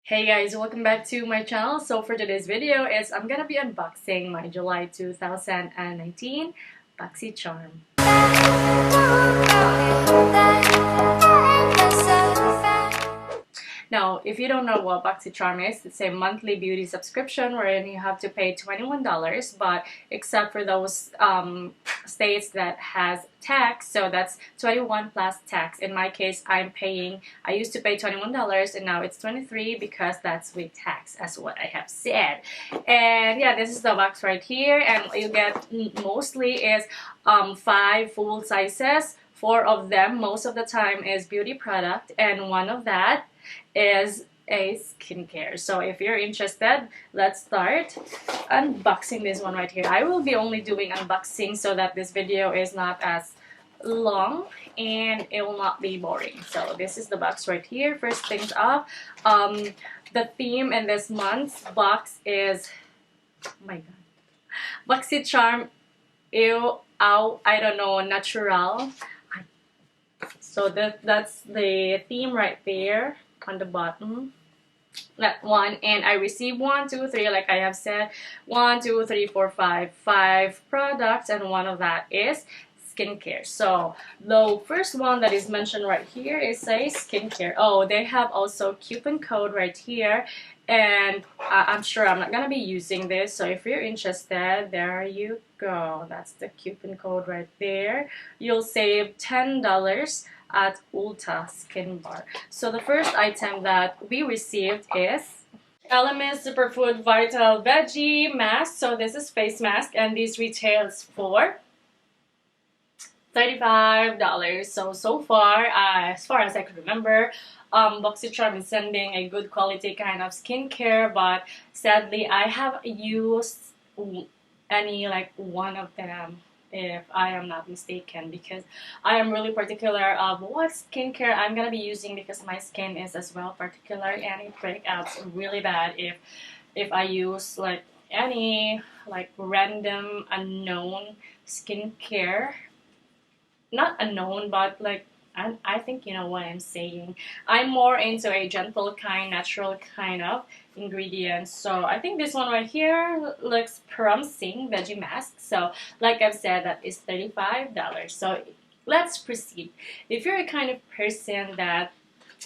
Hey guys, welcome back to my channel. So for today's video is I'm gonna be unboxing my July 2019 Boxycharm. Now, if you don't know what Boxycharm is, it's a monthly beauty subscription wherein you have to pay $21, but except for those states that has tax, so that's 21 plus tax. In my case, I used to pay $21 and now it's 23 because that's with tax, as what I have said. And yeah, this is the box right here, and you get mostly is 5 full sizes. 4 of them most of the time is beauty product, and one of that is a skincare. So if you're interested, let's start unboxing this one right here. I will be only doing unboxing so that this video is not as long and it will not be boring. So this is the box right here. First things up, the theme in this month's box is, oh my god, Boxycharm, ew, ow, I don't know, natural. So that's the theme right there on the bottom, that one. And I received 1, 2, 3, like I have said, 1, 2, 3, 4, 5 products, and one of that is skincare. So the first one that is mentioned right here is a skincare. Oh, they have also coupon code right here, and I'm sure I'm not gonna be using this, so if you're interested, there you go. That's the coupon code right there. You'll save $10 at Ulta Skin Bar. So the first item that we received is Alamar Superfood Vital Veggie Mask. So this is face mask, and this retails for $35. So far, as far as I could remember, Boxycharm is sending a good quality kind of skincare, but sadly I have used any like one of them, if I am not mistaken, because I am really particular of what skincare I'm gonna be using, because my skin is as well particular and it breakouts really bad if I use like any like random unknown skincare. Not unknown, but like I think you know what I'm saying. I'm more into a gentle kind, natural kind of ingredients. So I think this one right here looks promising, veggie mask. So like I've said, that is $35. So let's proceed. If you're a kind of person that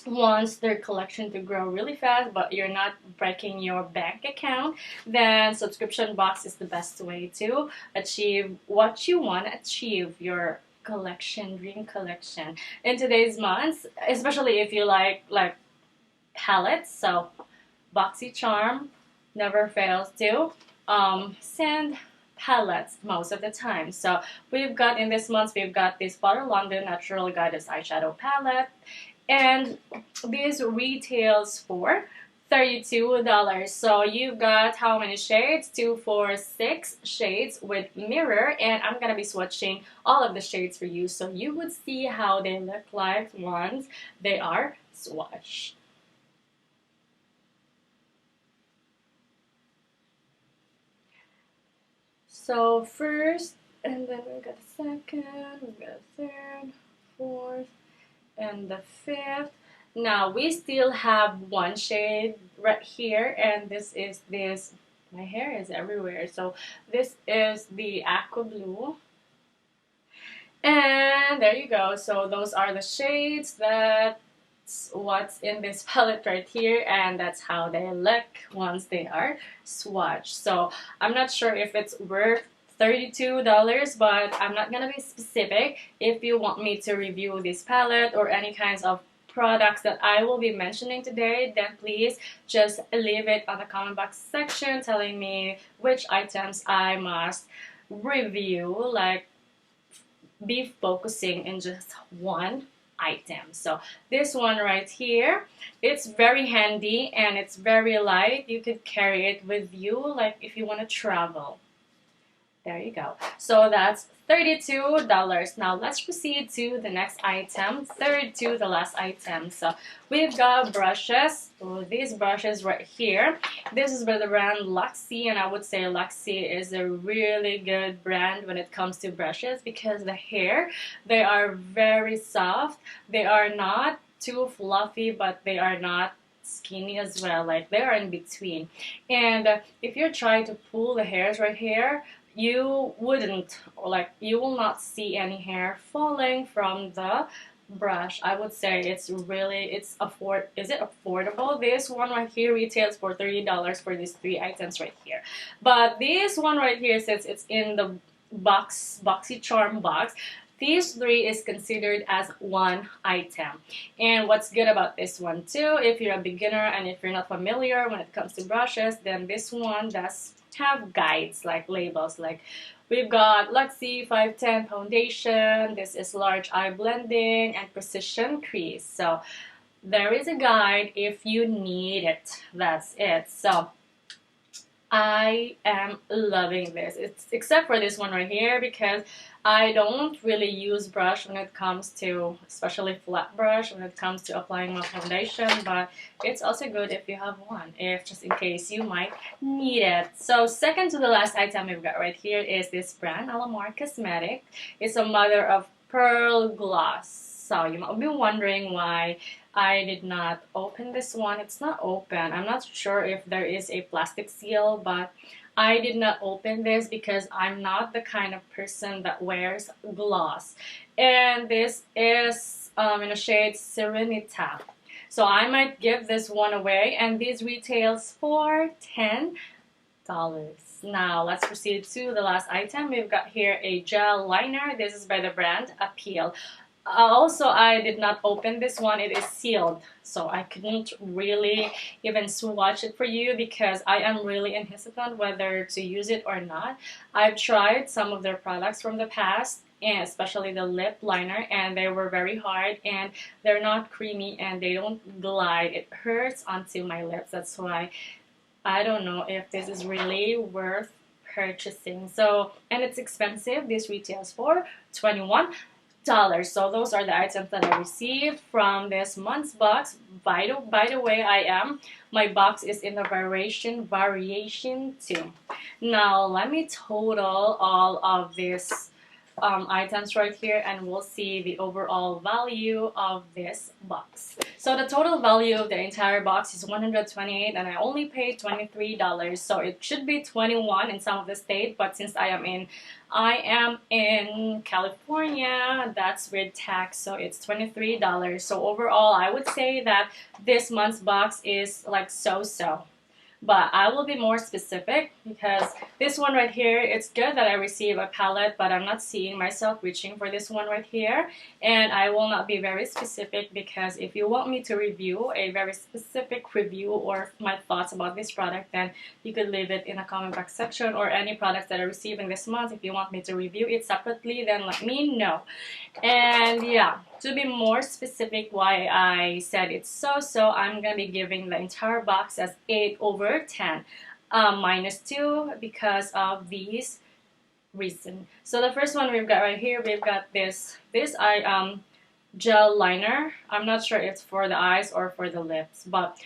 wants their collection to grow really fast but you're not breaking your bank account, then subscription box is the best way to achieve what you want to achieve, your dream collection in today's months, especially if you like palettes. So Boxycharm never fails to send palettes most of the time. So we've got in this month, we've got this Butter London Natural Goddess eyeshadow palette, and this retails for $32. So you've got how many shades? 2, 4, 6 shades with mirror, and I'm gonna be swatching all of the shades for you so you would see how they look like once they are swatched. So first, and then we've got a second, we've got a third, fourth, and the fifth. Now we still have one shade right here, and this is this. My hair is everywhere. So this is the aqua blue, and there you go. So those are the shades. That's what's in this palette right here, and that's how they look once they are swatched. So I'm not sure if it's worth $32, but I'm not gonna be specific. If you want me to review this palette or any kinds of products that I will be mentioning today, then please just leave it on the comment box section telling me which items I must review, like be focusing in just one item. So this one right here, it's very handy and it's very light. You could carry it with you like if you want to travel. There you go. So that's $32. Now let's proceed to the next item, third to the last item. So we've got brushes. So these brushes right here. This is by the brand Luxie, and I would say Luxie is a really good brand when it comes to brushes because the hair, they are very soft. They are not too fluffy, but they are not skinny as well, like they are in between. And if you're trying to pull the hairs right here, you wouldn't, or like you will not see any hair falling from the brush. I would say it's really, is it affordable? This one right here retails for $30 for these 3 items right here. But this one right here, since it's in the Boxycharm box, these 3 is considered as one item. And what's good about this one too, if you're a beginner and if you're not familiar when it comes to brushes, then this one does have guides, like labels, like we've got Luxie 510 foundation, this is large eye blending and precision crease. So there is a guide if you need it. That's it. So I am loving this. It's except for this one right here, because I don't really use brush when it comes to, especially flat brush, when it comes to applying my foundation, but it's also good if you have one, if just in case you might need it. So second to the last item we've got right here is this brand, Alamar Cosmetic. It's a mother of pearl gloss. So you might be wondering why I did not open this one. It's not open. I'm not sure if there is a plastic seal, but I did not open this because I'm not the kind of person that wears gloss. And this is in a shade Sirenita. So I might give this one away, and this retails for $10. Now let's proceed to the last item. We've got here a gel liner. This is by the brand Appeal. Also, I did not open this one. It is sealed, so I couldn't really even swatch it for you because I am really hesitant whether to use it or not. I've tried some of their products from the past, and especially the lip liner, and they were very hard and they're not creamy and they don't glide. It hurts onto my lips. That's why I don't know if this is really worth purchasing. So, and it's expensive. This retails for $21. So those are the items that I received from this month's box. By the way, my box is in the variation 2. Now let me total all of these items right here, and we'll see the overall value of this box. So the total value of the entire box is $128, and I only paid $23. So it should be $21 in some of the state, but since I am in California, that's with tax, so it's $23. So overall, I would say that this month's box is like so-so. But I will be more specific because this one right here, it's good that I receive a palette, but I'm not seeing myself reaching for this one right here. And I will not be very specific because if you want me to review a very specific review or my thoughts about this product, then you could leave it in the comment box section, or any products that I receive in this month. If you want me to review it separately, then let me know. And yeah, to be more specific why I said it's so-so, I'm going to be giving the entire box as 8/10, minus 2 because of these reasons. So the first one we've got right here, we've got this gel liner. I'm not sure it's for the eyes or for the lips, but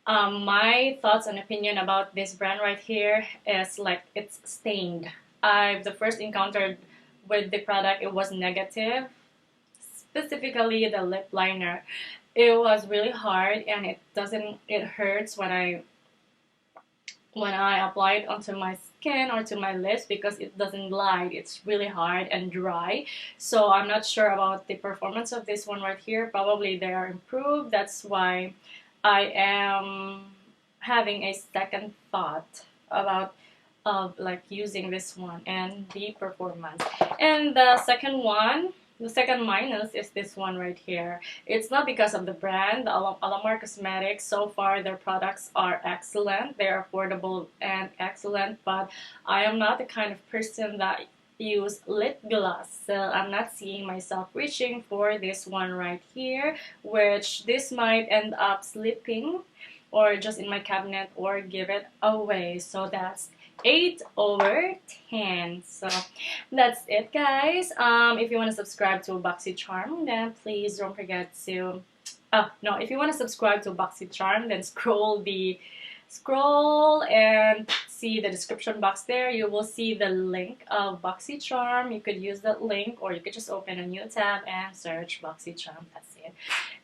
my thoughts and opinion about this brand right here is like it's stained. The first encountered with the product, it was negative. Specifically the lip liner, it was really hard, and it hurts when I apply it onto my skin or to my lips because it doesn't glide. It's really hard and dry. So I'm not sure about the performance of this one right here. Probably they are improved. That's why I am having a second thought about like using this one and the performance. And the second minus is this one right here. It's not because of the brand, the Alamar Cosmetics. So far, their products are excellent. They're affordable and excellent, but I am not the kind of person that use lip gloss. So I'm not seeing myself reaching for this one right here, which this might end up slipping or just in my cabinet or give it away. So that's 8/10. So that's it, guys. If you want to subscribe to Boxycharm, then please don't forget to if you want to subscribe to Boxycharm, then scroll and see the description box there. You will see the link of Boxycharm. You could use that link, or you could just open a new tab and search Boxycharm. That's it.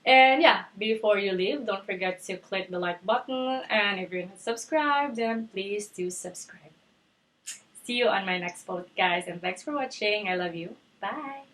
And yeah, before you leave, don't forget to click the like button. And if you're not subscribed, then please do subscribe. See you on my next post, guys. And thanks for watching. I love you. Bye.